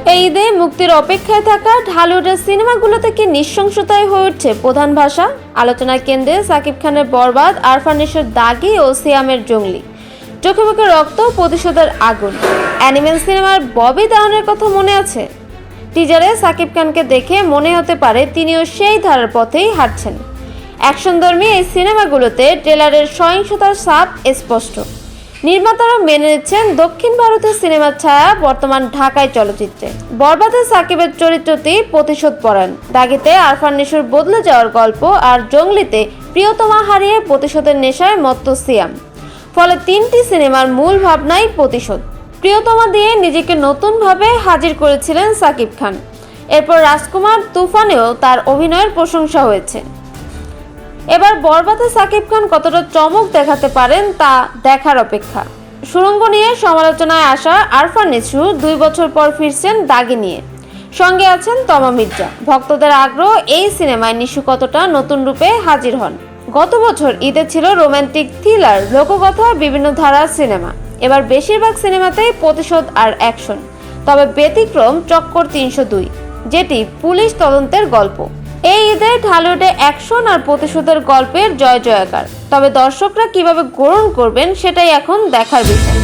এই ঈদে মুক্তির অপেক্ষায় থাকা ঢালিউডের সিনেমাগুলোতে কি নৃশংসতাই হয়ে উঠছে প্রধান ভাষা? আলোচনার কেন্দ্রে সাকিব খানের বরবাদ, আরফান নিশোর দাগি ও সিয়ামের জঙ্গলি। চোখে মুখে রক্ত, প্রতিশোধের আগুন। অ্যানিমেল সিনেমার ববি দাউনের কথা মনে আছে? টিজারে সাকিব খানকে দেখে মনে হতে পারে তিনিও সেই ধারার পথেই হাঁটছেন। অ্যাকশনধর্মী এই সিনেমাগুলোতে ট্রেলারের সহিংসতার ছাপ স্পষ্ট। নির্মাতারা মেনে নিচ্ছেন দক্ষিণ ভারতের সিনেমার ছায়া বর্তমান ঢাকায় চলচ্চিত্রে। বরবাদে সাকিবের চরিত্রটি প্রতিশোধ পরায়ণ, দাগিতে আরফান নিশোর বদলে যাওয়ার গল্প, আর জঙ্গলিতে প্রিয়তমা হারিয়ে প্রতিশোধের নেশায় মত্ত সিয়াম। ফলে তিনটি সিনেমার মূল ভাবনাই প্রতিশোধ। প্রিয়তমা দিয়ে নিজেকে নতুনভাবে হাজির করেছিলেন সাকিব খান। এরপর রাজকুমার তুফানেও তার অভিনয়ের প্রশংসা হয়েছে। এবার বরবাদে সাকিব খান কতটা চমক দেখাতে পারেন তা দেখার অপেক্ষা। সুড়ঙ্গ নিয়ে সমালোচনায় আসা আরফান নিশো 2 বছর পর ফিরছেন দাগি নিয়ে। সঙ্গে আছেন তমা মির্জা। ভক্তদের আগ্রহ এই সিনেমায় নিশো কতটা নতুন রূপে হাজির হন। গত বছর ঈদে ছিল রোমান্টিক, থ্রিলার, লোককথা, বিভিন্ন ধারার সিনেমা। এবার বেশিরভাগ সিনেমাতেই প্রতিশোধ আর অ্যাকশন। তবে ব্যতিক্রম চক্কর 302, যেটি পুলিশ তদন্তের গল্প। এই ঈদে ঢালিউডে অ্যাকশন আর প্রতিশোধের গল্পের জয় জয়কার। তবে দর্শকরা কিভাবে গ্রহণ করবেন সেটাই এখন দেখার বিষয়।